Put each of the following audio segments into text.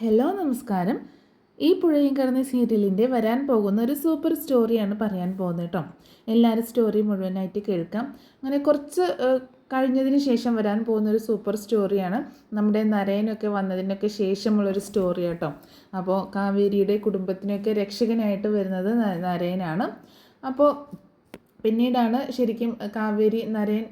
Hello നമസ്കാരം. ഈ പുഴയും കടന്ന് സീരിയലിൻ്റെ വരാൻ പോകുന്ന ഒരു സൂപ്പർ സ്റ്റോറിയാണ് പറയാൻ പോകുന്നത് കേട്ടോ. എല്ലാവരും സ്റ്റോറി മുഴുവനായിട്ട് കേൾക്കാം. അങ്ങനെ കുറച്ച് കഴിഞ്ഞതിന് ശേഷം വരാൻ പോകുന്ന ഒരു സൂപ്പർ സ്റ്റോറിയാണ്. നമ്മുടെ നരയനൊക്കെ വന്നതിനൊക്കെ ശേഷമുള്ളൊരു സ്റ്റോറി കേട്ടോ. അപ്പോൾ കാവേരിയുടെ കുടുംബത്തിനൊക്കെ രക്ഷകനായിട്ട് വരുന്നത് നരയനാണ്. അപ്പോൾ പിന്നീടാണ് ശരിക്കും കാവേരി നരയൻ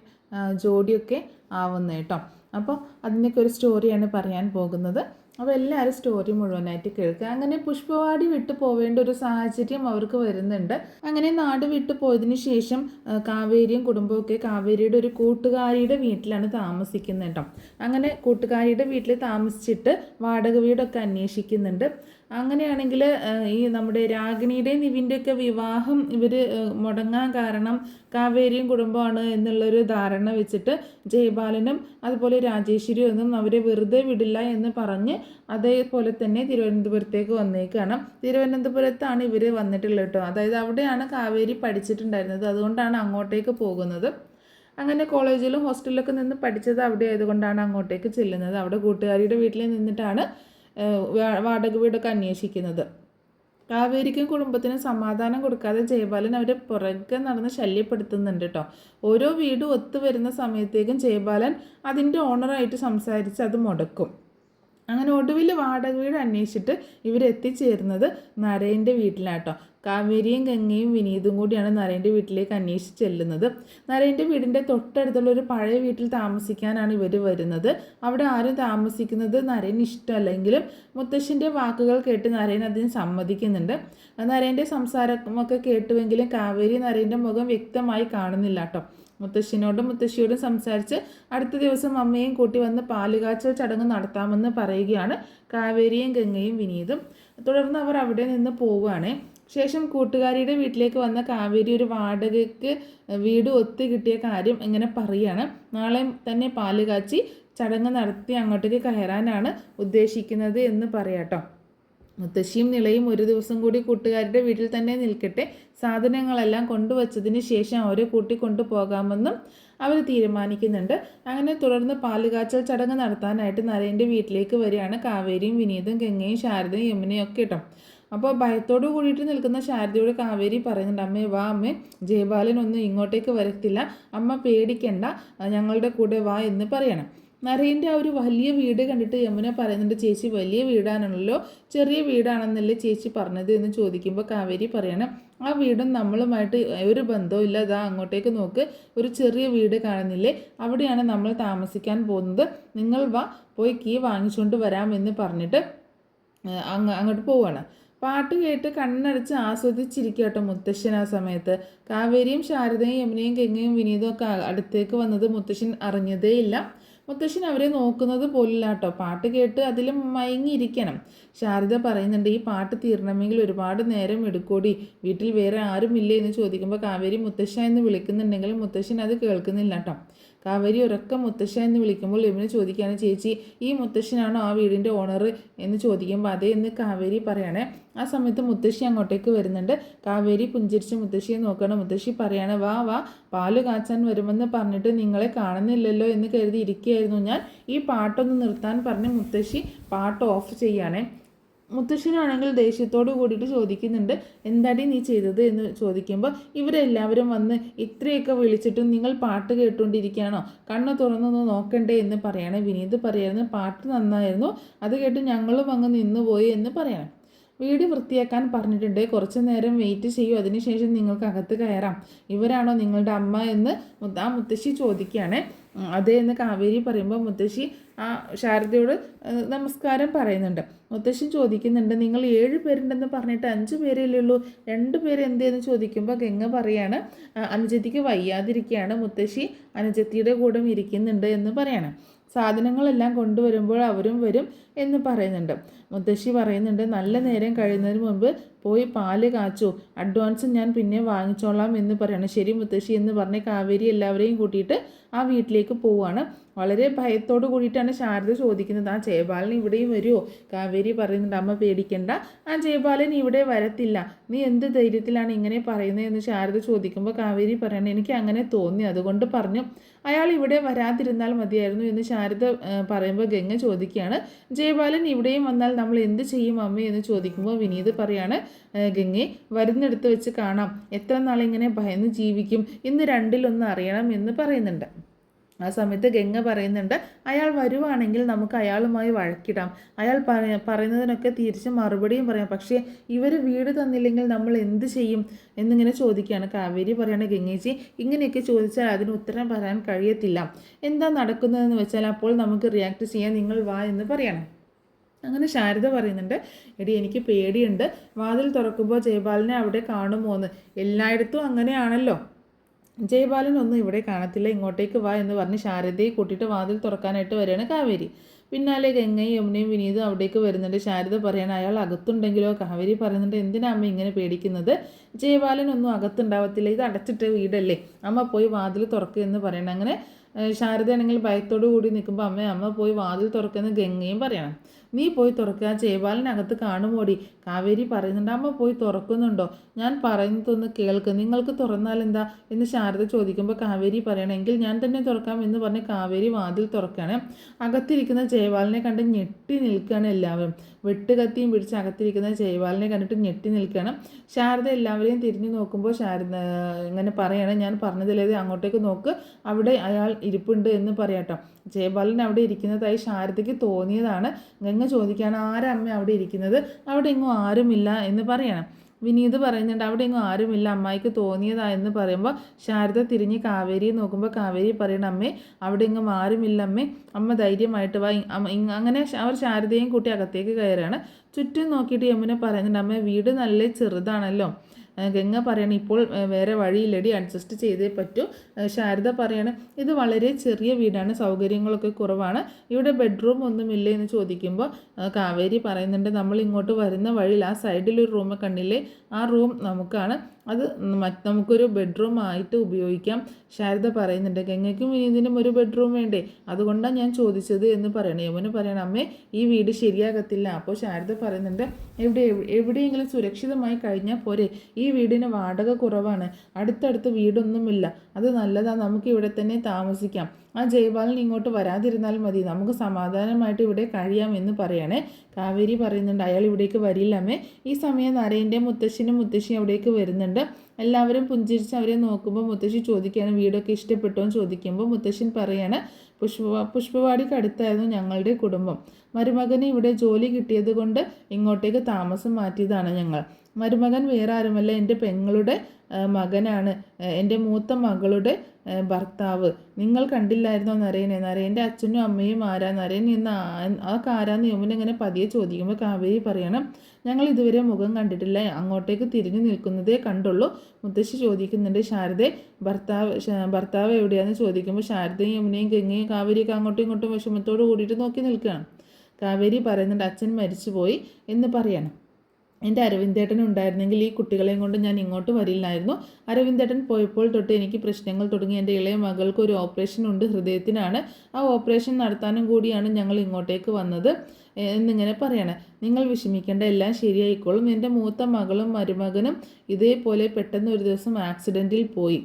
ജോഡിയൊക്കെ ആവുന്നത് കേട്ടോ. അപ്പോൾ അതിനൊക്കെ ഒരു സ്റ്റോറിയാണ് പറയാൻ പോകുന്നത്. അപ്പോൾ എല്ലാവരും സ്റ്റോറി മുഴുവനായിട്ട് കേൾക്കുക. അങ്ങനെ പുഷ്പവാടി വിട്ടു പോവേണ്ട ഒരു സാഹചര്യം അവർക്ക് വരുന്നുണ്ട്. അങ്ങനെ നാട് വിട്ടു പോയതിന് ശേഷം കാവേരിയും കുടുംബമൊക്കെ കാവേരിയുടെ ഒരു കൂട്ടുകാരിയുടെ വീട്ടിലാണ് താമസിക്കുന്നത് കേട്ടോ. അങ്ങനെ കൂട്ടുകാരിയുടെ വീട്ടിൽ താമസിച്ചിട്ട് വാടക വീടൊക്കെ അന്വേഷിക്കുന്നുണ്ട്. അങ്ങനെയാണെങ്കിൽ ഈ നമ്മുടെ രാഗിണിയുടെയും നിവിൻ്റെയൊക്കെ വിവാഹം ഇവർ മുടങ്ങാൻ കാരണം കാവേരിയും കുടുംബമാണ് എന്നുള്ളൊരു ധാരണ വെച്ചിട്ട് ജയബാലനും അതുപോലെ രാജേശ്വരിയും ഒന്നും അവരെ വെറുതെ വിടില്ല എന്ന് പറഞ്ഞ് അതേപോലെ തന്നെ തിരുവനന്തപുരത്തേക്ക് വന്നേക്കാണ്. തിരുവനന്തപുരത്താണ് ഇവർ വന്നിട്ടുള്ളത് കേട്ടോ. അതായത് അവിടെയാണ് കാവേരി പഠിച്ചിട്ടുണ്ടായിരുന്നത്. അതുകൊണ്ടാണ് അങ്ങോട്ടേക്ക് പോകുന്നത്. അങ്ങനെ കോളേജിലും ഹോസ്റ്റലിലൊക്കെ നിന്ന് പഠിച്ചത് അവിടെ ആയതുകൊണ്ടാണ് അങ്ങോട്ടേക്ക് ചെല്ലുന്നത്. അവിടെ കൂട്ടുകാരിയുടെ വീട്ടിൽ നിന്നിട്ടാണ് വാടക വീടൊക്കെ അന്വേഷിക്കുന്നത്. കാവേരിക്കും കുടുംബത്തിനും സമാധാനം കൊടുക്കാതെ ജയബാലൻ അവരെ പുറകെ നടന്ന് ശല്യപ്പെടുത്തുന്നുണ്ട് കേട്ടോ. ഓരോ വീടും ഒത്തുവരുന്ന സമയത്തേക്കും ജയബാലൻ അതിൻ്റെ ഓണറായിട്ട് സംസാരിച്ച് അത് മുടക്കും. അങ്ങനെ ഒടുവിൽ വാടക വീട് അന്വേഷിച്ചിട്ട് ഇവരെത്തിച്ചേരുന്നത് നരേൻ്റെ വീട്ടിലാട്ടോ. കാവേരിയും ഗംഗയും വിനീതും കൂടിയാണ് നരേൻ്റെ വീട്ടിലേക്ക് അന്വേഷിച്ച് ചെല്ലുന്നത്. നരേൻ്റെ വീടിൻ്റെ തൊട്ടടുത്തുള്ള ഒരു പഴയ വീട്ടിൽ താമസിക്കാനാണ് ഇവർ വരുന്നത്. അവിടെ ആരും താമസിക്കുന്നത് നരേന് ഇഷ്ടമല്ലെങ്കിലും മുത്തശ്ശൻ്റെ വാക്കുകൾ കേട്ട് നരേൻ അതിന് സമ്മതിക്കുന്നുണ്ട്. നരേൻ്റെ സംസാരമൊക്കെ കേട്ടുവെങ്കിലും കാവേരി നരേൻ്റെ മുഖം വ്യക്തമായി കാണുന്നില്ല കേട്ടോ. മുത്തശ്ശിനോടും മുത്തശ്ശിയോടും സംസാരിച്ച് അടുത്ത ദിവസം അമ്മയും കൂട്ടി വന്ന് പാലുകാച്ചൽ ചടങ്ങ് നടത്താമെന്ന് പറയുകയാണ് കാവേരിയും ഗംഗയും വിനീതും. തുടർന്ന് അവർ അവിടെ നിന്ന് പോവുകയാണ്. ശേഷം കൂട്ടുകാരിയുടെ വീട്ടിലേക്ക് വന്ന കാവേരി ഒരു വാടകയ്ക്ക് വീട് ഒത്തു കിട്ടിയ കാര്യം ഇങ്ങനെ പറയുകയാണ്. നാളെ തന്നെ പാലുകാച്ചി ചടങ്ങ് നടത്തി അങ്ങോട്ടേക്ക് കയറാനാണ് ഉദ്ദേശിക്കുന്നത് എന്ന് പറയാട്ടോ. മുത്തശ്ശിയും നിളയും ഒരു ദിവസം കൂടി കൂട്ടുകാരുടെ വീട്ടിൽ തന്നെ നിൽക്കട്ടെ, സാധനങ്ങളെല്ലാം കൊണ്ടുവച്ചതിന് ശേഷം അവരെ കൂട്ടിക്കൊണ്ടു പോകാമെന്നും അവർ തീരുമാനിക്കുന്നുണ്ട്. അങ്ങനെ തുടർന്ന് പാലുകാച്ചൽ ചടങ്ങ് നടത്താനായിട്ട് നരേൻ്റെ വീട്ടിലേക്ക് വരികയാണ് കാവേരിയും വിനീതും ഗംഗയും ശാരദയും യമുനയും ഒക്കെ കേട്ടോ. അപ്പോൾ ഭയത്തോടു കൂടിയിട്ട് നിൽക്കുന്ന ശാരദയോട് കാവേരി പറയുന്നുണ്ട്, അമ്മേ വാ അമ്മേ, ജയബാലൻ ഒന്നും ഇങ്ങോട്ടേക്ക് വരത്തില്ല, അമ്മ പേടിക്കണ്ട, ഞങ്ങളുടെ കൂടെ വാ എന്ന് പറയണം. നരേൻ്റെ ആ ഒരു വലിയ വീട് കണ്ടിട്ട് യമുന പറയുന്നുണ്ട്, ചേച്ചി വലിയ വീടാണല്ലോ, ചെറിയ വീടാണെന്നല്ലേ ചേച്ചി പറഞ്ഞത് എന്ന് ചോദിക്കുമ്പോൾ കാവേരി പറയണം, ആ വീടും നമ്മളുമായിട്ട് ഒരു ബന്ധവും ഇല്ല, അതാ അങ്ങോട്ടേക്ക് നോക്ക്, ഒരു ചെറിയ വീട് കാണുന്നില്ലേ, അവിടെയാണ് നമ്മൾ താമസിക്കാൻ പോകുന്നത്, നിങ്ങൾ വാ പോയി കീ വാങ്ങിച്ചുകൊണ്ട് വരാമെന്ന് പറഞ്ഞിട്ട് അങ്ങോട്ട് പോവുകയാണ്. പാട്ട് കേട്ട് കണ്ണടച്ച് ആസ്വദിച്ചിരിക്കുക കേട്ടോ മുത്തശ്ശൻ. ആ സമയത്ത് കാവേരിയും ശാരദയും യമുനയും ഗംഗയും വിനീതും ഒക്കെ അടുത്തേക്ക് വന്നത് മുത്തശ്ശൻ അറിഞ്ഞതേയില്ല. മുത്തശ്ശൻ അവരെ നോക്കുന്നത് പോലില്ല കേട്ടോ. പാട്ട് കേട്ട് അതിലും മയങ്ങിയിരിക്കണം. ശാരദ പറയുന്നുണ്ട്, ഈ പാട്ട് തീരണമെങ്കിൽ ഒരുപാട് നേരം എടുക്കൂടി, വീട്ടിൽ വേറെ ആരുമില്ലേ എന്ന് ചോദിക്കുമ്പോൾ കാവേരി മുത്തശ്ശ എന്ന് വിളിക്കുന്നുണ്ടെങ്കിലും മുത്തശ്ശൻ അത് കേൾക്കുന്നില്ല കേട്ടോ. കാവേരി ഉറക്കം മുത്തശ്ശ എന്ന് വിളിക്കുമ്പോൾ യമുന ചോദിക്കുകയാണ്, ചേച്ചി ഈ മുത്തശ്ശനാണോ ആ വീടിൻ്റെ ഓണർ എന്ന് ചോദിക്കുമ്പോൾ അതേ എന്ന് കാവേരി പറയണേ. ആ സമയത്ത് മുത്തശ്ശി അങ്ങോട്ടേക്ക് വരുന്നുണ്ട്. കാവേരി പുഞ്ചിരിച്ച് മുത്തശ്ശിയെ നോക്കണം. മുത്തശ്ശി പറയാണ്, വാ വാ, പാല് കാച്ചാൻ വരുമെന്ന് പറഞ്ഞിട്ട് നിങ്ങളെ കാണുന്നില്ലല്ലോ എന്ന് കരുതി ഇരിക്കുകയായിരുന്നു ഞാൻ, ഈ പാട്ടൊന്ന് നിർത്താൻ പറഞ്ഞ് മുത്തശ്ശി പാട്ട് ഓഫ് ചെയ്യാനേ. മുത്തശ്ശനാണെങ്കിൽ ദേഷ്യത്തോട് കൂടിയിട്ട് ചോദിക്കുന്നുണ്ട്, എന്താടി നീ ചെയ്തത് എന്ന് ചോദിക്കുമ്പോൾ ഇവരെല്ലാവരും വന്ന് ഇത്രയൊക്കെ വിളിച്ചിട്ടും നിങ്ങൾ പാട്ട് കേട്ടുകൊണ്ടിരിക്കുകയാണോ, കണ്ണ് തുറന്നൊന്ന് നോക്കണ്ടേ എന്ന് പറയണേ. വിനീത് പറയായിരുന്നു, പാട്ട് നന്നായിരുന്നു, അത് കേട്ട് ഞങ്ങളും അങ്ങ് നിന്നുപോയി എന്ന് പറയണം. വീട് വൃത്തിയാക്കാൻ പറഞ്ഞിട്ടുണ്ട്, കുറച്ച് നേരം വെയിറ്റ് ചെയ്യൂ, അതിനുശേഷം നിങ്ങൾക്ക് അകത്ത് കയറാം, ഇവരാണോ നിങ്ങളുടെ അമ്മ എന്ന് ആ മുത്തശ്ശി ചോദിക്കുകയാണ്. അതേ എന്ന് കാവേരി പറയുമ്പോൾ മുത്തശ്ശി ആ ശാരദയോട് നമസ്കാരം പറയുന്നുണ്ട്. മുത്തശ്ശി ചോദിക്കുന്നുണ്ട്, നിങ്ങൾ 7 പേരുണ്ടെന്ന് പറഞ്ഞിട്ട് 5 പേരല്ലേ ഉള്ളൂ, 2 പേര് എന്തെന്ന് ചോദിക്കുമ്പോൾ ഗംഗ പറയാണ്, അനുജത്തിക്ക് വയ്യാതിരിക്കുകയാണ്, മുത്തശ്ശി അനുജത്തിയുടെ കൂടെ ഇരിക്കുന്നുണ്ട് എന്ന് പറയണം. സാധനങ്ങളെല്ലാം കൊണ്ടുവരുമ്പോൾ അവരും വരും എന്ന് പറയുന്നുണ്ട്. മുത്തശ്ശി പറയുന്നുണ്ട്, നല്ല നേരം കഴിയുന്നതിന് മുമ്പ് പോയി പാല് കാച്ചു, അഡ്വാൻസ് ഞാൻ പിന്നെ വാങ്ങിച്ചോളാം എന്ന് പറയണം. ശരി മുത്തശ്ശി എന്ന് പറഞ്ഞ് കാവേരി എല്ലാവരെയും കൂട്ടിയിട്ട് ആ വീട്ടിലേക്ക് പോവുകയാണ്. വളരെ ഭയത്തോട് കൂടിയിട്ടാണ് ശാരദ ചോദിക്കുന്നത്, ആ ജയബാലൻ ഇവിടെയും വരുമോ? കാവേരി പറയുന്നുണ്ട്, അമ്മ പേടിക്കണ്ട, ആ ജയബാലൻ ഇവിടെ വരത്തില്ല, നീ എന്ത് ധൈര്യത്തിലാണ് ഇങ്ങനെ പറയുന്നത് എന്ന് ശാരദ ചോദിക്കുമ്പോൾ കാവേരി പറയണം, എനിക്ക് അങ്ങനെ തോന്നി, അതുകൊണ്ട് പറഞ്ഞു, അയാൾ ഇവിടെ വരാതിരുന്നാൽ മതിയായിരുന്നു എന്ന് ശാരദ പറയുമ്പോൾ ഗംഗ ചോദിക്കുകയാണ്, ജയബാലൻ ഇവിടെയും വന്നാൽ നമ്മൾ എന്ത് ചെയ്യും അമ്മേ എന്ന് ചോദിക്കുമ്പോൾ വിനീത് പറയാണ്, ഗംഗെ വരുന്നിടത്ത് വെച്ച് കാണാം, എത്ര നാളിങ്ങനെ ഭയന്ന് ജീവിക്കും, ഇന്ന് രണ്ടിലൊന്ന് അറിയണം എന്ന് പറയുന്നുണ്ട്. ആ സമയത്ത് ഗംഗ പറയുന്നുണ്ട്, അയാൾ വരുവാണെങ്കിൽ നമുക്ക് അയാളുമായി വഴക്കിടാം, അയാൾ പറയുന്നതിനൊക്കെ തിരിച്ച് മറുപടിയും പറയാം, പക്ഷേ ഇവർ വീട് തന്നില്ലെങ്കിൽ നമ്മൾ എന്ത് ചെയ്യും എന്നിങ്ങനെ ചോദിക്കുകയാണ്. കാവേരി പറയാണ്, ഗംഗേച്ചി ഇങ്ങനെയൊക്കെ ചോദിച്ചാൽ അതിന് ഉത്തരം പറയാൻ കഴിയത്തില്ല, എന്താ നടക്കുന്നതെന്ന് വെച്ചാൽ അപ്പോൾ നമുക്ക് റിയാക്ട് ചെയ്യാൻ നിങ്ങൾ വാ എന്ന് പറയണം. അങ്ങനെ ശാരദ പറയുന്നുണ്ട്, എടി എനിക്ക് പേടിയുണ്ട്, വാതിൽ തുറക്കുമ്പോൾ ജയപാലിനെ അവിടെ കാണുമോ എന്ന്. എല്ലായിടത്തും അങ്ങനെയാണല്ലോ, ജയപാലനൊന്നും ഇവിടെ കാണത്തില്ല, ഇങ്ങോട്ടേക്ക് വാ എന്ന് പറഞ്ഞ് ശാരദയെ കൂട്ടിയിട്ട് വാതിൽ തുറക്കാനായിട്ട് വരികയാണ് കാവേരി. പിന്നാലെ ഗംഗയും യമുനയും വിനീതും അവിടേക്ക് വരുന്നുണ്ട്. ശാരദ പറയണം, അയാൾ അകത്തുണ്ടെങ്കിലോ. കാവേരി പറയുന്നുണ്ട്, എന്തിനാ അമ്മ ഇങ്ങനെ പേടിക്കുന്നത്, ജയപാലനൊന്നും അകത്തുണ്ടാവത്തില്ല, ഇത് അടച്ചിട്ട വീടല്ലേ, അമ്മ പോയി വാതിൽ തുറക്കുക എന്ന് പറയണം. അങ്ങനെ ശാരദയാണെങ്കിൽ ഭയത്തോടു കൂടി നിൽക്കുമ്പോൾ അമ്മ പോയി വാതിൽ തുറക്കുന്ന ഗംഗയും പറയണം, നീ പോയി തുറക്കുക, ജയപാലനകത്ത് കാണുമോടി. കാവേരി പറയുന്നുണ്ട്, അമ്മ പോയി തുറക്കുന്നുണ്ടോ, ഞാൻ പറയുന്നതൊന്ന് കേൾക്ക്, നിങ്ങൾക്ക് തുറന്നാൽ എന്താ എന്ന് ശാരദ ചോദിക്കുമ്പോൾ കാവേരി പറയണമെങ്കിൽ ഞാൻ തന്നെ തുറക്കാം എന്ന് പറഞ്ഞ് കാവേരി വാതിൽ തുറക്കുകയാണ്. അകത്തിരിക്കുന്ന ജയപാലനെ കണ്ട് ഞെട്ടി നിൽക്കുകയാണ് എല്ലാവരും. വെട്ടുകത്തിയും പിടിച്ച് അകത്തിരിക്കുന്ന ജയപാലനെ കണ്ടിട്ട് ഞെട്ടി നിൽക്കുകയാണ്. ശാരദ എല്ലാവരെയും തിരിഞ്ഞു നോക്കുമ്പോൾ ശാരദ ഇങ്ങനെ പറയാണ്, ഞാൻ പറഞ്ഞതിലേ അങ്ങോട്ടേക്ക് നോക്ക്, അവിടെ അയാൾ ഇരിപ്പുണ്ട് എന്ന് പറയാട്ടോ. ജയപാലൻ അവിടെ ഇരിക്കുന്നതായി ശാരദയ്ക്ക് തോന്നിയതാണ്. ഗംഗ ചോദിക്കുകയാണ്, ആരാ അമ്മ അവിടെ ഇരിക്കുന്നത്, അവിടെ എങ്ങും ആരുമില്ല എന്ന് പറയണം. വിനീത് പറയുന്നുണ്ട്, അവിടെ എങ്ങും ആരുമില്ല, അമ്മായിക്ക് തോന്നിയതാ എന്ന് പറയുമ്പോൾ ശാരദ തിരിഞ്ഞ് കാവേരിയെ നോക്കുമ്പോൾ കാവേരി പറയണം, അമ്മേ അവിടെ എങ്ങും ആരുമില്ല അമ്മേ, അമ്മ ധൈര്യമായിട്ട് വാ. അങ്ങനെ അവർ ശാരദയും കൂട്ടി അകത്തേക്ക് കയറുകയാണ്. ചുറ്റും നോക്കിയിട്ട് യമുന പറയുന്നുണ്ട്, അമ്മ വീട് നല്ല ചെറുതാണല്ലോ. ഗംഗ പറയണം, ഇപ്പോൾ വേറെ വഴിയില്ലടി, അഡ്ജസ്റ്റ് ചെയ്തേ പറ്റൂ. ശാരദ പറയണം, ഇത് വളരെ ചെറിയ വീടാണ്, സൗകര്യങ്ങളൊക്കെ കുറവാണ്, ഇവിടെ ബെഡ്റൂം ഒന്നുമില്ലേ എന്ന് ചോദിക്കുമ്പോൾ കാവേരി പറയുന്നുണ്ട്, നമ്മൾ ഇങ്ങോട്ട് വരുന്ന വഴിയിൽ ആ സൈഡിലൊരു റൂം കണ്ടില്ലേ, ആ റൂം നമുക്കാണ്, അത് നമുക്കൊരു ബെഡ്റൂം ആയിട്ട് ഉപയോഗിക്കാം. ശാരദ പറയുന്നുണ്ട്, ഗംഗയ്ക്കും വിനീതിനും ഒരു ബെഡ്റൂം വേണ്ടേ, അതുകൊണ്ടാണ് ഞാൻ ചോദിച്ചത് എന്ന് പറയണം. യമുന പറയണം, അമ്മേ ഈ വീട് ശരിയാകത്തില്ല. അപ്പോൾ ശാരദ പറയുന്നുണ്ട്, എവിടെയെങ്കിലും സുരക്ഷിതമായി കഴിഞ്ഞാൽ പോരെ, ഈ വീടിന് വാടക കുറവാണ്, അടുത്തടുത്ത് വീടൊന്നുമില്ല, അത് നല്ലതാണ്, നമുക്ക് ഇവിടെ തന്നെ താമസിക്കാം, ആ ജയപാലൻ ഇങ്ങോട്ട് വരാതിരുന്നാൽ മതി, നമുക്ക് സമാധാനമായിട്ട് ഇവിടെ കഴിയാം എന്ന് പറയണേ. കാവേരി പറയുന്നുണ്ട്, അയാൾ ഇവിടേക്ക് വരില്ലമ്മേ. ഈ സമയം നരേൻ്റെ മുത്തശ്ശനും മുത്തശ്ശിയും അവിടേക്ക് വരുന്നുണ്ട്. എല്ലാവരും പുഞ്ചിരിച്ച് അവരെ നോക്കുമ്പോൾ മുത്തശ്ശി ചോദിക്കുകയാണ്, വീടൊക്കെ ഇഷ്ടപ്പെട്ടോ എന്ന് ചോദിക്കുമ്പോൾ മുത്തശ്ശൻ പറയാണ്, പുഷ്പവാടിക്ക് അടുത്തായിരുന്നു ഞങ്ങളുടെ കുടുംബം, മരുമകന് ഇവിടെ ജോലി കിട്ടിയത് കൊണ്ട് ഇങ്ങോട്ടേക്ക് താമസം മാറ്റിയതാണ് ഞങ്ങൾ. മരുമകൻ വേറെ ആരുമല്ല, എൻ്റെ പെങ്ങളുടെ മകനാണ്, എൻ്റെ മൂത്ത മകളുടെ ഭർത്താവ്. നിങ്ങൾ കണ്ടില്ലായിരുന്നോ നരേനെ, നരേൻ്റെ അച്ഛനും അമ്മയും ആരാ, നരേൻ എന്ന് ആ കാരാന്ന് യമുന ഇങ്ങനെ പതിയെ ചോദിക്കുമ്പോൾ കാവേരി പറയണം, ഞങ്ങൾ ഇതുവരെ മുഖം കണ്ടിട്ടില്ല, അങ്ങോട്ടേക്ക് തിരിഞ്ഞു നിൽക്കുന്നതേ കണ്ടുള്ളൂ. മുത്തശ്ശി ചോദിക്കുന്നുണ്ട്, ശാരദയെ ഭർത്താവ് എവിടെയാണെന്ന് ചോദിക്കുമ്പോൾ ശാരദയും യമുനയും ഗംഗയും കാവേരിയൊക്കെ അങ്ങോട്ടും ഇങ്ങോട്ടും വിഷമത്തോട് കൂടിയിട്ട് നോക്കി നിൽക്കുകയാണ്. കാവേരി പറയുന്നുണ്ട്, അച്ഛൻ മരിച്ചുപോയി എന്ന് പറയണം. എൻ്റെ അരവിന്ദേട്ടൻ ഉണ്ടായിരുന്നെങ്കിൽ ഈ കുട്ടികളെയും കൊണ്ട് ഞാൻ ഇങ്ങോട്ട് വരില്ലായിരുന്നു. അരവിന്ദേട്ടൻ പോയപ്പോൾ തൊട്ട് എനിക്ക് പ്രശ്നങ്ങൾ തുടങ്ങി. എൻ്റെ ഇളയ മകൾക്ക് ഒരു ഓപ്പറേഷൻ ഉണ്ട്, ഹൃദയത്തിനാണ്. ആ ഓപ്പറേഷൻ നടത്താനും കൂടിയാണ് ഞങ്ങൾ ഇങ്ങോട്ടേക്ക് വന്നത് എന്നിങ്ങനെ പറയണം. നിങ്ങൾ വിഷമിക്കേണ്ട, എല്ലാം ശരിയായിക്കോളും. എൻ്റെ മൂത്ത മകളും മരുമകനും ഇതേപോലെ പെട്ടെന്ന് ഒരു ദിവസം ആക്സിഡൻറ്റിൽ പോയി.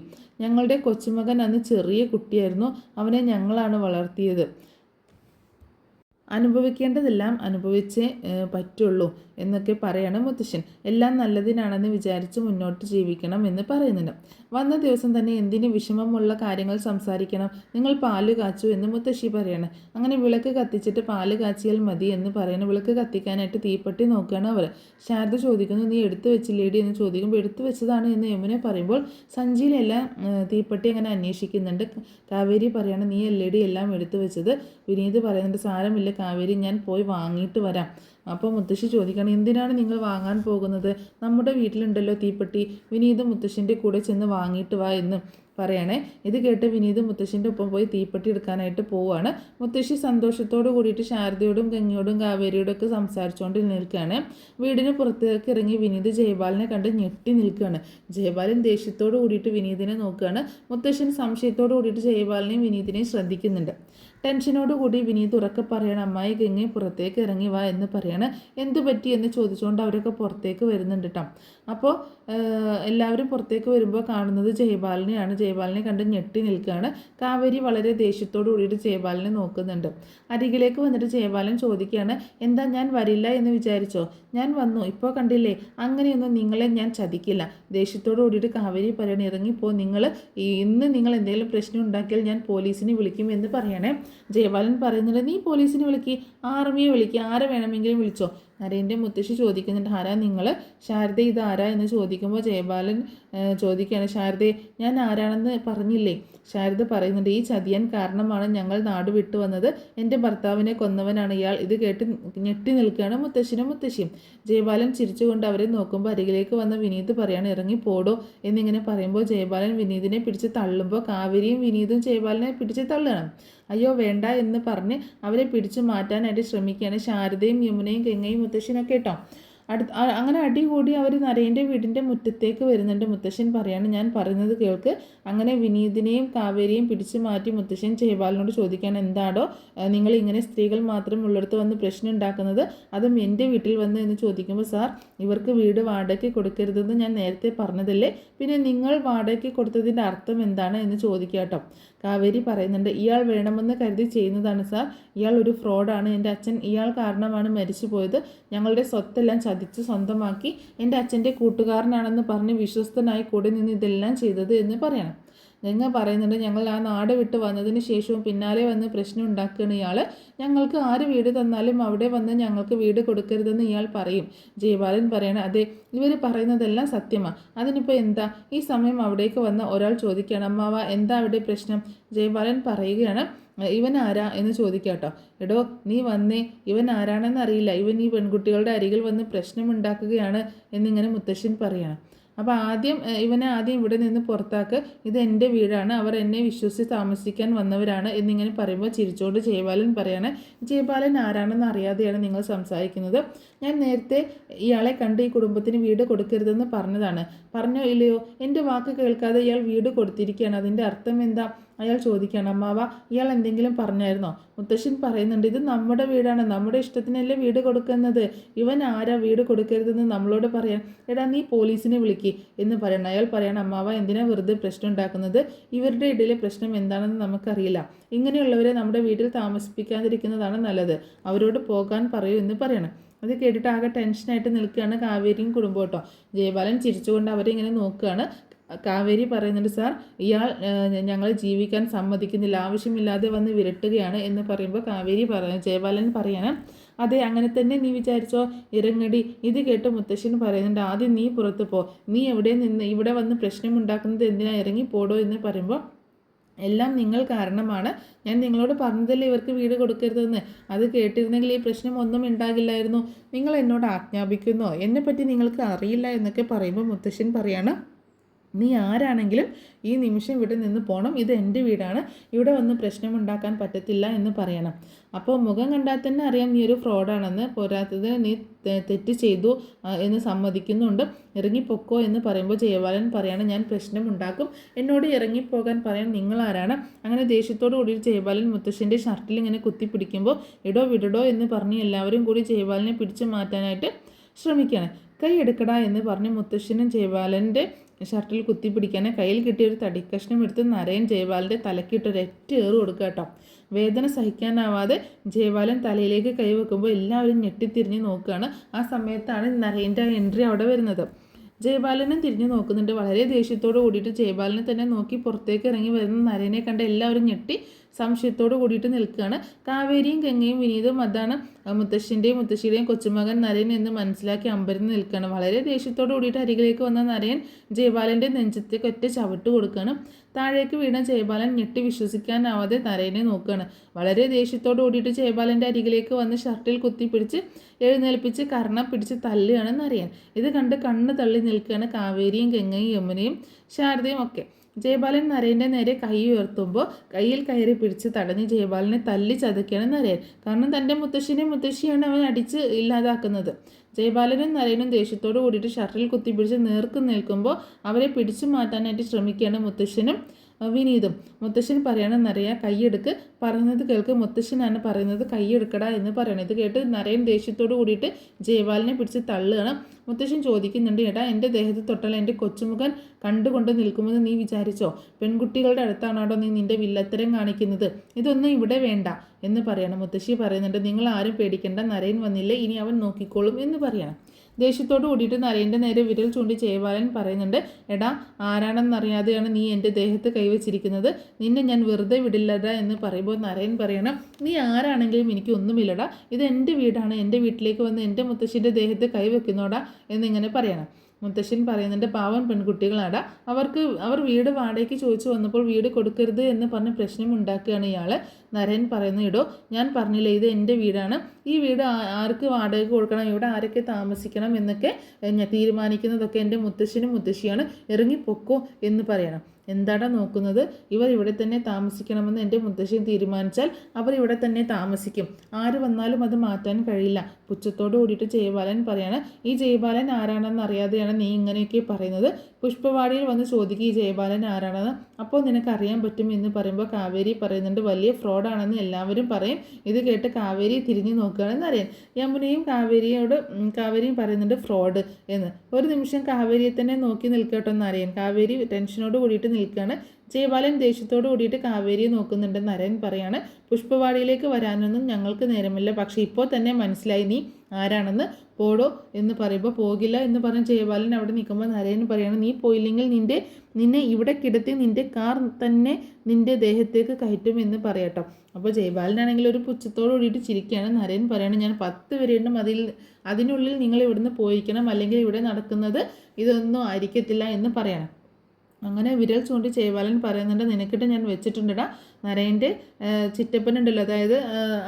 ഞങ്ങളുടെ കൊച്ചുമകൻ അന്ന് ചെറിയ കുട്ടിയായിരുന്നു, അവനെ ഞങ്ങളാണ് വളർത്തിയത്. അനുഭവിക്കേണ്ടതെല്ലാം അനുഭവിച്ചേ പറ്റുള്ളൂ എന്നൊക്കെ പറയണം മുത്തശ്ശൻ. എല്ലാം നല്ലതിനാണെന്ന് വിചാരിച്ച് മുന്നോട്ട് ജീവിക്കണം എന്ന് പറയുന്നുണ്ട്. വന്ന ദിവസം തന്നെ എന്തിന് വിഷമമുള്ള കാര്യങ്ങൾ സംസാരിക്കണം, നിങ്ങൾ പാല് കാച്ചു എന്ന് മുത്തശ്ശി പറയണം. അങ്ങനെ വിളക്ക് കത്തിച്ചിട്ട് പാല് കാച്ചിയാൽ മതി എന്ന് പറയണം. വിളക്ക് കത്തിക്കാനായിട്ട് തീപ്പെട്ടി നോക്കുകയാണ് അവർ. ശാരദ ചോദിക്കുന്നു, നീ എടുത്തു വെച്ചില്ലേടി എന്ന് ചോദിക്കുമ്പോൾ എടുത്തു വെച്ചതാണ് എന്ന് യമുന പറയുമ്പോൾ സഞ്ചിയിലെല്ലാം തീപ്പെട്ടി അങ്ങനെ അന്വേഷിക്കുന്നുണ്ട്. കാവേരി പറയണം, നീ അല്ലേടി എല്ലാം എടുത്തു വെച്ചത്. വിനീത് പറയുന്നുണ്ട്, സാരമില്ല കാവേരി, ഞാൻ പോയി വാങ്ങിയിട്ട് വരാം. അപ്പോൾ മുത്തശ്ശി ചോദിക്കണം, എന്തിനാണ് നിങ്ങൾ വാങ്ങാൻ പോകുന്നത്, നമ്മുടെ വീട്ടിലുണ്ടല്ലോ തീപ്പെട്ടി, വിനീത് മുത്തശ്ശിൻ്റെ കൂടെ ചെന്ന് വാങ്ങിയിട്ട് വാ എന്ന് പറയണേ. ഇത് കേട്ട് വിനീത് മുത്തശ്ശിൻ്റെ ഒപ്പം പോയി തീപ്പെട്ടി എടുക്കാനായിട്ട് പോവുകയാണ്. മുത്തശ്ശി സന്തോഷത്തോടു കൂടിയിട്ട് ശാരദയോടും ഗംഗയോടും കാവേരിയോടും ഒക്കെ സംസാരിച്ചുകൊണ്ട് നിൽക്കുകയാണ്. വീടിന് പുറത്തേക്ക് ഇറങ്ങി വിനീത് ജയപാലിനെ കണ്ട് ഞെട്ടി നിൽക്കുകയാണ്. ജയപാലൻ ദേഷ്യത്തോടു കൂടിയിട്ട് വിനീതിനെ നോക്കുകയാണ്. മുത്തശ്ശൻ സംശയത്തോടു കൂടിയിട്ട് ജയപാലിനെയും വിനീതിനെയും ശ്രദ്ധിക്കുന്നുണ്ട്. ടെൻഷനോടുകൂടി വിനീത് ഉറക്കെ പറയണം, അമ്മായി ഗംഗയും പുറത്തേക്ക് ഇറങ്ങി വാ എന്ന് പറയാണ്. എന്തു പറ്റി എന്ന് ചോദിച്ചുകൊണ്ട് അവരൊക്കെ പുറത്തേക്ക് വരുന്നുണ്ട് കേട്ടോ. അപ്പോൾ എല്ലാവരും പുറത്തേക്ക് വരുമ്പോൾ കാണുന്നത് ജയപാലിനെയാണ്. ജയപാലിനെ കണ്ട് ഞെട്ടി നിൽക്കുകയാണ്. കാവേരി വളരെ ദേഷ്യത്തോടു കൂടിയിട്ട് ജയപാലിനെ നോക്കുന്നുണ്ട്. അരികിലേക്ക് വന്നിട്ട് ജയപാലൻ ചോദിക്കുകയാണ്, എന്താ ഞാൻ വരില്ല എന്ന് വിചാരിച്ചോ? ഞാൻ വന്നു, ഇപ്പോൾ കണ്ടില്ലേ, അങ്ങനെയൊന്നും നിങ്ങളെ ഞാൻ ചതിക്കില്ല. ദേഷ്യത്തോടു കൂടിയിട്ട് കാവേരി പറയണേ, ഇറങ്ങിപ്പോ, ഇന്ന് നിങ്ങൾ എന്തെങ്കിലും പ്രശ്നം ഉണ്ടാക്കിയാൽ ഞാൻ പോലീസിനെ വിളിക്കും എന്ന് പറയണേ. ജയപാലൻ പറയുന്നുണ്ട്, നീ പോലീസിനെ വിളിക്ക്, ആർമിയെ വിളിക്കുക, ആരെ വേണമെങ്കിലും വിളിച്ചോ. നരേൻ്റെ മുത്തശ്ശി ചോദിക്കുന്നുണ്ട്, ആരാ നിങ്ങൾ? ശാരദ ഇത് ആരാ എന്ന് ചോദിക്കുമ്പോൾ ജയപാലൻ ചോദിക്കുകയാണ്, ശാരദയെ ഞാൻ ആരാണെന്ന് പറഞ്ഞില്ലേ? ശാരദ പറയുന്നുണ്ട്, ഈ ചതിയൻ കാരണമാണ് ഞങ്ങൾ നാട് വിട്ടു വന്നത്. എൻ്റെ ഭർത്താവിനെ കൊന്നവനാണ് ഇയാൾ. ഇത് കേട്ട് ഞെട്ടി നിൽക്കുകയാണ് മുത്തശ്ശിനും മുത്തശ്ശിയും. ജയപാലൻ ചിരിച്ചുകൊണ്ട് അവരെ നോക്കുമ്പോൾ അരികിലേക്ക് വന്ന വിനീത് പറയാണ്, ഇറങ്ങി പോടോ എന്നിങ്ങനെ പറയുമ്പോൾ ജയപാലൻ വിനീതിനെ പിടിച്ച് തള്ളുമ്പോൾ കാവേരിയും വിനീതും ജയപാലനെ പിടിച്ച് തള്ളുകയാണ്. അയ്യോ വേണ്ട എന്ന് പറഞ്ഞ് അവരെ പിടിച്ചു മാറ്റാനായിട്ട് ശ്രമിക്കുകയാണ് ശാരദയും യമുനയും ഗംഗയും മുത്തശ്ശനൊക്കെ കേട്ടോ. അങ്ങനെ അടികൂടി അവർ നരേൻ്റെ വീടിൻ്റെ മുറ്റത്തേക്ക് വരുന്നുണ്ട്. മുത്തശ്ശൻ പറയാണ്, ഞാൻ പറയുന്നത് കേൾക്ക്. അങ്ങനെ വിനീതിനെയും കാവേരിയെയും പിടിച്ചു മാറ്റി മുത്തശ്ശൻ ജയപാലിനോട് ചോദിക്കാൻ, എന്താടോ നിങ്ങൾ ഇങ്ങനെ സ്ത്രീകൾ മാത്രം ഉള്ളിടത്ത് വന്ന് പ്രശ്നം ഉണ്ടാക്കുന്നത്, അതും എൻ്റെ വീട്ടിൽ വന്ന് എന്ന് ചോദിക്കുമ്പോൾ, സാർ ഇവർക്ക് വീട് വാടകയ്ക്ക് കൊടുക്കരുതെന്ന് ഞാൻ നേരത്തെ പറഞ്ഞതല്ലേ, പിന്നെ നിങ്ങൾ വാടകയ്ക്ക് കൊടുത്തതിൻ്റെ അർത്ഥം എന്താണ് എന്ന് ചോദിക്കുക കേട്ടോ. കാവേരി പറയുന്നുണ്ട്, ഇയാൾ വേണമെന്ന് കരുതി ചെയ്യുന്നതാണ് സാർ, ഇയാൾ ഒരു ഫ്രോഡാണ്. എൻ്റെ അച്ഛൻ ഇയാൾ കാരണമാണ് മരിച്ചു പോയത്. ഞങ്ങളുടെ സ്വത്തെല്ലാം ചതിച്ച് സ്വന്തമാക്കി എൻ്റെ അച്ഛൻ്റെ കൂട്ടുകാരനാണെന്ന് പറഞ്ഞ് വിശ്വസ്തനായി കൂടെ നിന്ന് ഇതെല്ലാം ചെയ്തത് എന്ന് പറയണം. ഗംഗ പറയുന്നുണ്ട്, ഞങ്ങൾ ആ നാട് വിട്ട് വന്നതിന് ശേഷവും പിന്നാലെ വന്ന് പ്രശ്നം ഉണ്ടാക്കുകയാണ് ഇയാൾ. ഞങ്ങൾക്ക് ആര് വീട് തന്നാലും അവിടെ വന്ന് ഞങ്ങൾക്ക് വീട് കൊടുക്കരുതെന്ന് ഇയാൾ പറയും. ജയപാലൻ പറയണം, അതെ, ഇവർ പറയുന്നതെല്ലാം സത്യമാണ്. അതിനിപ്പോൾ എന്താ? ഈ സമയം അവിടേക്ക് വന്ന ഒരാൾ ചോദിക്കുകയാണ്, അമ്മാവ എന്താ അവിടെ പ്രശ്നം? ജയപാലൻ പറയുകയാണ്, ഇവൻ ആരാ എന്ന് ചോദിക്കാട്ടോ. എടോ നീ വന്നേ, ഇവൻ ആരാണെന്ന് അറിയില്ല, ഇവൻ ഈ പെൺകുട്ടികളുടെ അരികിൽ വന്ന് പ്രശ്നമുണ്ടാക്കുകയാണ് എന്നിങ്ങനെ മുത്തശ്ശൻ പറയണം. അപ്പോൾ ഇവനെ ആദ്യം ഇവിടെ നിന്ന് പുറത്താക്ക്, ഇത് എൻ്റെ വീടാണ്, അവർ എന്നെ വിശ്വസിച്ച് താമസിക്കാൻ വന്നവരാണ് എന്നിങ്ങനെ പറയുമ്പോൾ ചിരിച്ചോണ്ട് ജയപാലൻ പറയാണ്, ജയപാലൻ ആരാണെന്ന് അറിയാതെയാണ് നിങ്ങൾ സംസാരിക്കുന്നത്. ഞാൻ നേരത്തെ ഇയാളെ കണ്ട് ഈ കുടുംബത്തിന് വീട് കൊടുക്കരുതെന്ന് പറഞ്ഞതാണ്. പറഞ്ഞോ ഇല്ലയോ? എൻ്റെ വാക്ക് കേൾക്കാതെ ഇയാൾ വീട് കൊടുത്തിരിക്കുകയാണ്. അതിൻ്റെ അർത്ഥം എന്താ? അയാൾ ചോദിക്കുകയാണ്, അമ്മാവ ഇയാൾ എന്തെങ്കിലും പറഞ്ഞായിരുന്നോ? മുത്തശ്ശൻ പറയുന്നുണ്ട്, ഇത് നമ്മുടെ വീടാണ്, നമ്മുടെ ഇഷ്ടത്തിനല്ലേ വീട് കൊടുക്കുന്നത്. ഇവൻ ആരാ വീട് കൊടുക്കരുതെന്ന് നമ്മളോട് പറയാൻ? എടാ നീ പോലീസിനെ വിളിക്ക് എന്ന് പറയണം. അയാൾ പറയണം, അമ്മാവ എന്തിനാ വെറുതെ പ്രശ്നം ഉണ്ടാക്കുന്നത്? ഇവരുടെ ഇടയിലെ പ്രശ്നം എന്താണെന്ന് നമുക്കറിയില്ല. ഇങ്ങനെയുള്ളവരെ നമ്മുടെ വീട്ടിൽ താമസിപ്പിക്കാതിരിക്കുന്നതാണ് നല്ലത്. അവരോട് പോകാൻ പറയൂ എന്ന് പറയണം. അത് കേട്ടിട്ട് ആകെ ടെൻഷനായിട്ട് നിൽക്കുകയാണ് കാവേരിയും കുടുംബം കേട്ടോ. ജയപാലൻ ചിരിച്ചുകൊണ്ട് അവരെ ഇങ്ങനെ നോക്കുകയാണ്. കാവേരി പറയുന്നുണ്ട്, സാർ ഇയാൾ ഞങ്ങൾ ജീവിക്കാൻ സമ്മതിക്കുന്നില്ല, ആവശ്യമില്ലാതെ വന്ന് വിരട്ടുകയാണ് എന്ന് പറയുമ്പോൾ ജയപാലൻ പറയാണ്, അതെ അങ്ങനെ തന്നെ നീ വിചാരിച്ചോ, ഇറങ്ങടി. ഇത് കേട്ട് മുത്തശ്ശൻ പറയുന്നുണ്ട്, ആദ്യം നീ പുറത്ത് പോ, നീ ഇവിടെ വന്ന് പ്രശ്നമുണ്ടാക്കുന്നത് എന്തിനാ, ഇറങ്ങി പോടോ എന്ന് പറയുമ്പോൾ, എല്ലാം നിങ്ങൾ കാരണമാണ്, ഞാൻ നിങ്ങളോട് പറഞ്ഞതല്ലേ ഇവർക്ക് വീട് കൊടുക്കരുതെന്ന്. അത് കേട്ടിരുന്നെങ്കിൽ ഈ പ്രശ്നം ഒന്നും ഉണ്ടാകില്ലായിരുന്നു. നിങ്ങൾ എന്നോട് ആജ്ഞാപിക്കുന്നോ, എന്നെപ്പറ്റി നിങ്ങൾക്ക് അറിയില്ല എന്നൊക്കെ പറയുമ്പോൾ മുത്തശ്ശൻ പറയാണ്, നീ ആരാണെങ്കിലും ഈ നിമിഷം ഇവിടെ നിന്ന് പോകണം, ഇത് എൻ്റെ വീടാണ്, ഇവിടെ വന്ന് പ്രശ്നമുണ്ടാക്കാൻ പറ്റത്തില്ല എന്ന് പറയണം. അപ്പോൾ മുഖം കണ്ടാൽ തന്നെ അറിയാം നീ ഒരു ഫ്രോഡാണെന്ന്. പോരാത്തത് നീ തെറ്റ് ചെയ്തു എന്ന് സമ്മതിക്കുന്നുണ്ട്. ഇറങ്ങിപ്പോക്കോ എന്ന് പറയുമ്പോൾ ജയപാലൻ പറയാണ്, ഞാൻ പ്രശ്നമുണ്ടാക്കും, എന്നോട് ഇറങ്ങിപ്പോകാൻ പറയാൻ നിങ്ങൾ ആരാണ്? അങ്ങനെ ദേഷ്യത്തോടു കൂടി ജയപാലൻ മുത്തശ്ശൻ്റെ ഷർട്ടിൽ ഇങ്ങനെ കുത്തിപ്പിടിക്കുമ്പോൾ, ഇടോ വിടടോ എന്ന് പറഞ്ഞ് എല്ലാവരും കൂടി ജയപാലനെ പിടിച്ചു മാറ്റാനായിട്ട് ശ്രമിക്കുകയാണ്. കൈ എടുക്കടാ എന്ന് പറഞ്ഞ് മുത്തശ്ശനും ജയപാലൻ്റെ ഷർട്ടിൽ കുത്തിപ്പിടിക്കാൻ കയ്യിൽ കിട്ടിയൊരു തടിക്കഷ്ണം എടുത്ത് നരയൻ ജയപാലൻ്റെ തലക്കിട്ടൊരു ഏറ് കൊടുക്കുക കേട്ടോ. വേദന സഹിക്കാനാവാതെ ജയപാലൻ തലയിലേക്ക് കൈവെക്കുമ്പോൾ എല്ലാവരും ഞെട്ടിത്തിരിഞ്ഞ് നോക്കുകയാണ്. ആ സമയത്താണ് നരയൻ്റെ എൻട്രി അവിടെ വരുന്നത്. ജയപാലനും തിരിഞ്ഞു നോക്കുന്നുണ്ട്. വളരെ ദേഷ്യത്തോട് കൂടിയിട്ട് ജയപാലനെ തന്നെ നോക്കി പുറത്തേക്ക് ഇറങ്ങി വരുന്ന നരേനെ കണ്ട് എല്ലാവരും ഞെട്ടി സംശയത്തോട് കൂടിയിട്ട് നിൽക്കുകയാണ്. കാവേരിയും ഗംഗയും വിനീതും അതാണ് മുത്തശ്ശിൻ്റെയും മുത്തശ്ശിയുടെയും കൊച്ചുമകൻ നരേൻ എന്ന് മനസ്സിലാക്കി അമ്പരന്ന് നിൽക്കുകയാണ്. വളരെ ദേഷ്യത്തോട് കൂടിയിട്ട് അരികിലേക്ക് വന്ന നരേൻ ജയപാലൻ്റെ നെഞ്ചത്തേക്ക് ഒറ്റ ചവിട്ട് കൊടുക്കുകയാണ്. താഴേക്ക് വീണ ജയപാലൻ ഞെട്ടി വിശ്വസിക്കാനാവാതെ നരേനെ നോക്കുകയാണ്. വളരെ ദേഷ്യത്തോട് കൂടിയിട്ട് ജയപാലൻ്റെ അരികിലേക്ക് വന്ന് ഷർട്ടിൽ കുത്തിപ്പിടിച്ച് എഴുന്നേൽപ്പിച്ച് കർണം പിടിച്ച് തള്ളുകയാണ് നരയൻ. ഇത് കണ്ട് കണ്ണ് തള്ളി നിൽക്കുകയാണ് കാവേരിയും ഗംഗയും യമുനയും ശാരദയും ഒക്കെ. ജയപാലൻ നരേൻ്റെ നേരെ കൈ ഉയർത്തുമ്പോൾ കയ്യിൽ കയറി പിടിച്ച് തടഞ്ഞ് ജയപാലനെ തല്ലി ചതയ്ക്കുകയാണ് നരേൻ. കാരണം തൻ്റെ മുത്തശ്ശിയാണ് അവൻ അടിച്ച് ഇല്ലാതാക്കുന്നത്. ജയപാലനും നരേനും ദേഷ്യത്തോട് കൂടിയിട്ട് ഷർട്ടിൽ കുത്തിപ്പിടിച്ച് നേർക്ക് നിൽക്കുമ്പോൾ അവരെ പിടിച്ചു മാറ്റാനായിട്ട് ശ്രമിക്കുകയാണ് മുത്തശ്ശനും വിനീതും. മുത്തശ്ശൻ പറയണമെന്നറിയാ കൈയെടുക്ക്, പറയുന്നത് കേൾക്ക്, മുത്തശ്ശനാണ് പറയുന്നത്, കൈയെടുക്കടാ എന്ന് പറയണം. ഇത് കേട്ട് നരയൻ ദേഷ്യത്തോട് കൂടിയിട്ട് ജയപാലിനെ പിടിച്ച് തള്ളുകയാണ്. മുത്തശ്ശൻ ചോദിക്കുന്നുണ്ട്, എടാ എൻ്റെ ദേഹത്ത് തൊട്ടാൽ എൻ്റെ കൊച്ചുമുഖൻ കണ്ടുകൊണ്ട് നിൽക്കുമെന്ന് നീ വിചാരിച്ചോ? പെൺകുട്ടികളുടെ അടുത്താണോ നീ നിൻ്റെ വില്ലത്തരം കാണിക്കുന്നത്? ഇതൊന്നും ഇവിടെ വേണ്ട എന്ന് പറയണം. മുത്തശ്ശി പറയുന്നുണ്ട്, നിങ്ങൾ ആരും പേടിക്കേണ്ട, നരയൻ വന്നില്ലേ, ഇനി അവൻ നോക്കിക്കോളും എന്ന് പറയണം. ദേഷ്യത്തോട് കൂടിയിട്ട് നരേൻ്റെ നേരെ വിരൽ ചൂണ്ടി ജയപാലൻ പറയുന്നുണ്ട്, എടാ ആരാണെന്നറിയാതെയാണ് നീ എൻ്റെ ദേഹത്ത് കൈവച്ചിരിക്കുന്നത്, നിന്നെ ഞാൻ വെറുതെ വിടില്ലടാ എന്ന് പറയുമ്പോൾ നരേൻ പറയണം, നീ ആരാണെങ്കിലും എനിക്ക് ഒന്നുമില്ലടാ, ഇത് എൻ്റെ വീടാണ്, എൻ്റെ വീട്ടിലേക്ക് വന്ന് എൻ്റെ മുത്തശ്ശിൻ്റെ ദേഹത്ത് കൈവെക്കുന്നോടാ എന്നിങ്ങനെ പറയണം. മുത്തശ്ശൻ പറയുന്നുണ്ട്, പാവൻ പെൺകുട്ടികളാടാ, അവർ വീട് വാടകയ്ക്ക് ചോദിച്ചു വന്നപ്പോൾ വീട് കൊടുക്കരുത് എന്ന് പറഞ്ഞ് പ്രശ്നം ഉണ്ടാക്കുകയാണ് ഇയാൾ. നരൻ പറയുന്നു, ഇടോ ഞാൻ പറഞ്ഞില്ലേ ഇത് എൻ്റെ വീടാണ്, ഈ വീട് ആർക്ക് വാടകയ്ക്ക് കൊടുക്കണം, ഇവിടെ ആരൊക്കെ താമസിക്കണം എന്നൊക്കെ തീരുമാനിക്കുന്നതൊക്കെ എൻ്റെ മുത്തശ്ശനും മുത്തശ്ശിയാണ്, ഇറങ്ങിപ്പൊക്കോ എന്ന് പറയണം. എന്താടാ നോക്കുന്നത്, ഇവർ ഇവിടെ തന്നെ താമസിക്കണമെന്ന് എൻ്റെ മുത്തശ്ശൻ തീരുമാനിച്ചാൽ അവർ ഇവിടെ തന്നെ താമസിക്കും, ആര് വന്നാലും അത് മാറ്റാൻ കഴിയില്ല. പുച്ഛത്തോട് കൂടിയിട്ട് ജയപാലൻ പറയാണ്, ഈ ജയപാലൻ ആരാണെന്ന് അറിയാതെയാണ് നീ ഇങ്ങനെയൊക്കെ പറയുന്നത്, പുഷ്പവാടിയിൽ വന്ന് ചോദിക്കുക ഈ ജയപാലൻ ആരാണെന്ന്, അപ്പോൾ നിനക്ക് അറിയാൻ പറ്റും എന്ന് പറയുമ്പോൾ കാവേരി പറയുന്നുണ്ട്, വലിയ ഫ്രോഡാണെന്ന് എല്ലാവരും പറയും. ഇത് കേട്ട് കാവേരി തിരിഞ്ഞു നോക്കുകയാണെന്ന് അറിയാൻ. യമുനയും കാവേരിയും പറയുന്നുണ്ട് ഫ്രോഡ് എന്ന്. ഒരു നിമിഷം കാവേരിയെ തന്നെ നോക്കി നിൽക്കട്ടെന്ന് അറിയാൻ. കാവേരി ടെൻഷനോട് കൂടിയിട്ട് നിൽക്കുകയാണ്. ജയപാലൻ ദേഷ്യത്തോട് കൂടിയിട്ട് കാവേരിയെ നോക്കുന്നുണ്ടെന്ന് നരൻ പറയാണ്, പുഷ്പവാടിയിലേക്ക് വരാനൊന്നും ഞങ്ങൾക്ക് നേരമില്ല, പക്ഷേ ഇപ്പോൾ തന്നെ മനസ്സിലായി നീ ആരാണെന്ന്, പോടോ എന്ന് പറയുമ്പോൾ പോകില്ല എന്ന് പറഞ്ഞ് ജയപാലൻ അവിടെ നിൽക്കുമ്പോൾ നരൻ പറയാണ്, നീ പോയില്ലെങ്കിൽ നിന്നെ ഇവിടെ കിടത്തി നിൻ്റെ കാർ തന്നെ നിൻ്റെ ദേഹത്തേക്ക് കയറ്റും എന്ന് പറയട്ടോ. അപ്പോൾ ജയപാലനാണെങ്കിൽ ഒരു പുച്ഛത്തോട് കൂടിയിട്ട് ചിരിക്കുകയാണ്. നരൻ പറയാണ്, ഞാൻ 10 വരെയുണ്ടും അതിനുള്ളിൽ നിങ്ങൾ ഇവിടുന്ന് പോയിരിക്കണം, അല്ലെങ്കിൽ ഇവിടെ നടക്കുന്നത് ഇതൊന്നും ആയിരിക്കത്തില്ല എന്ന് പറയണം. അങ്ങനെ വിരൽ ചൂണ്ടി ജയപാലൻ പറയുന്നുണ്ട്, നിനക്കിട്ട് ഞാൻ വെച്ചിട്ടുണ്ടടാ. നരേൻ്റെ ചിറ്റപ്പനുണ്ടല്ലോ, അതായത്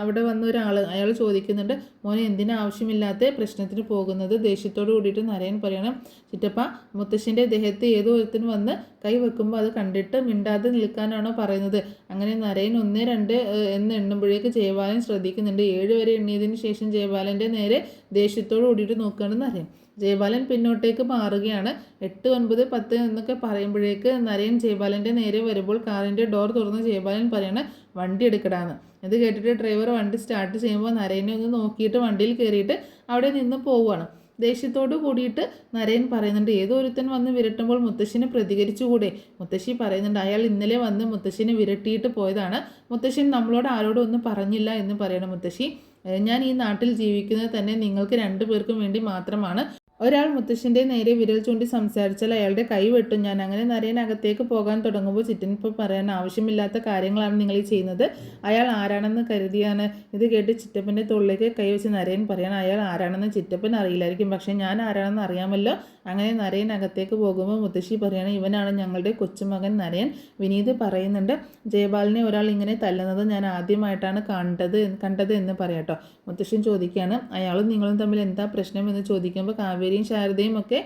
അവിടെ വന്ന ഒരാൾ, അയാൾ ചോദിക്കുന്നുണ്ട്, മോനെ എന്തിനാ ആവശ്യമില്ലാത്ത പ്രശ്നത്തിന് പോകുന്നത്? ദേഷ്യത്തോട് കൂടിയിട്ട് നരേൻ പറയണം, ചിറ്റപ്പ മുത്തശ്ശൻ്റെ ദേഹത്ത് ഏതോ ഒരുത്തിന് വന്ന് കൈ വെക്കുമ്പോൾ അത് കണ്ടിട്ട് മിണ്ടാതെ നിൽക്കാനാണോ പറയുന്നത്? അങ്ങനെ നരേൻ 1, 2 എന്ന് എണ്ണുമ്പോഴേക്ക് ജയപാലൻ ശ്രദ്ധിക്കുന്നുണ്ട്. 7 വരെ എണ്ണിയതിന് ശേഷം ജയപാലൻ്റെ നേരെ ദേഷ്യത്തോട് കൂടിയിട്ട് നോക്കുകയാണ് നരേൻ. ജയപാലൻ പിന്നോട്ടേക്ക് മാറുകയാണ്. 8, 9, 10 എന്നൊക്കെ പറയുമ്പോഴേക്ക് നരേൻ ജയപാലൻ്റെ നേരെ വരുമ്പോൾ കാറിൻ്റെ ഡോർ തുറന്ന് ജയപാലൻ പറയാണ്, വണ്ടി എടുക്കടാന്ന്. ഇത് കേട്ടിട്ട് ഡ്രൈവർ വണ്ടി സ്റ്റാർട്ട് ചെയ്യുമ്പോൾ നരേനെ ഒന്ന് നോക്കിയിട്ട് വണ്ടിയിൽ കയറിയിട്ട് അവിടെ നിന്ന് പോവുകയാണ്. ദേഷ്യത്തോട് കൂടിയിട്ട് നരേൻ പറയുന്നുണ്ട്, ഏതോ ഒരുത്തൻ വന്ന് വിരട്ടുമ്പോൾ മുത്തശ്ശിനെ പ്രതികരിച്ചുകൂടെ? മുത്തശ്ശി പറയുന്നുണ്ട്, അയാൾ ഇന്നലെ വന്ന് മുത്തശ്ശിനെ വിരട്ടിയിട്ട് പോയതാണ്, മുത്തശ്ശൻ നമ്മളോട് ആരോടും ഒന്നും പറഞ്ഞില്ല എന്ന് പറയണം. മുത്തശ്ശി, ഞാൻ ഈ നാട്ടിൽ ജീവിക്കുന്നത് തന്നെ നിങ്ങൾക്ക് 2 പേർക്കും വേണ്ടി മാത്രമാണ്. ഒരാൾ മുത്തശ്ശൻ്റെ നേരെ വിരൽ ചൂണ്ടി സംസാരിച്ചാൽ അയാളുടെ കൈ വെട്ടും ഞാൻ. അങ്ങനെ നരേൻ അകത്തേക്ക് പോകാൻ തുടങ്ങുമ്പോൾ ചിറ്റനിപ്പോൾ പറയാൻ ആവശ്യമില്ലാത്ത കാര്യങ്ങളാണ് നിങ്ങൾ ഈ ചെയ്യുന്നത്, അയാൾ ആരാണെന്ന് കരുതിയാണ്. ഇത് കേട്ട് ചിറ്റപ്പൻ്റെ തോളിലേക്ക് കൈവച്ച് നരേൻ പറയണം, അയാൾ ആരാണെന്ന് ചിറ്റപ്പൻ അറിയില്ലായിരിക്കും, പക്ഷേ ഞാൻ ആരാണെന്ന് അറിയാമല്ലോ. അങ്ങനെ നരേൻ അകത്തേക്ക് പോകുമ്പോൾ മുത്തശ്ശി പറയാണ്, ഇവനാണ് ഞങ്ങളുടെ കൊച്ചുമകൻ നരേൻ. വിനീത് പറയുന്നുണ്ട്, ജയപാലിനെ ഒരാൾ ഇങ്ങനെ തല്ലുന്നത് ഞാൻ ആദ്യമായിട്ടാണ് കണ്ടത് എന്ന് പറയാട്ടോ. മുത്തശ്ശൻ ചോദിക്കുകയാണ്, അയാളും നിങ്ങളും തമ്മിൽ എന്താ പ്രശ്നം എന്ന് ചോദിക്കുമ്പോൾ കാവേരിയും ശാരദയും ഒക്കെ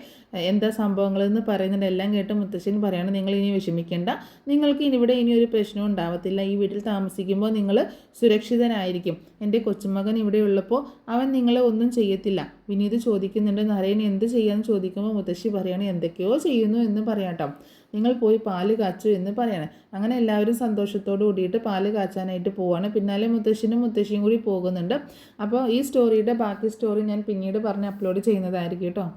എന്താ സംഭവങ്ങളെന്ന് പറയുന്നുണ്ട്. എല്ലാം കേട്ട് മുത്തശ്ശൻ പറയാണ്, നിങ്ങൾ ഇനി വിഷമിക്കേണ്ട, നിങ്ങൾക്ക് ഇവിടെ ഇനി ഒരു പ്രശ്നവും ഉണ്ടാവത്തില്ല, ഈ വീട്ടിൽ താമസിക്കുമ്പോൾ നിങ്ങൾ സുരക്ഷിതനായിരിക്കും, എൻ്റെ കൊച്ചുമകൻ ഇവിടെ ഉള്ളപ്പോൾ അവൻ നിങ്ങളെ ഒന്നും ചെയ്യത്തില്ല. വിനീത് ചോദിക്കുന്നുണ്ട്, നരേൻ എന്ത് ചെയ്യാന്ന് ചോദിക്കുമ്പോൾ മുത്തശ്ശി പറയാണ്, എന്തൊക്കെയോ ചെയ്യുന്നു എന്ന് പറയാട്ടോ, നിങ്ങൾ പോയി പാല് കാച്ചു എന്ന് പറയാണ്. അങ്ങനെ എല്ലാവരും സന്തോഷത്തോട് കൂടിയിട്ട് പാല് കാച്ചാനായിട്ട് പോവാണ്. പിന്നാലെ മുത്തശ്ശനും മുത്തശ്ശിയും കൂടി പോകുന്നുണ്ട്. അപ്പോൾ ഈ സ്റ്റോറിയുടെ ബാക്കി സ്റ്റോറി ഞാൻ പിന്നീട് പറഞ്ഞ് അപ്ലോഡ് ചെയ്യുന്നതായിരിക്കും കേട്ടോ.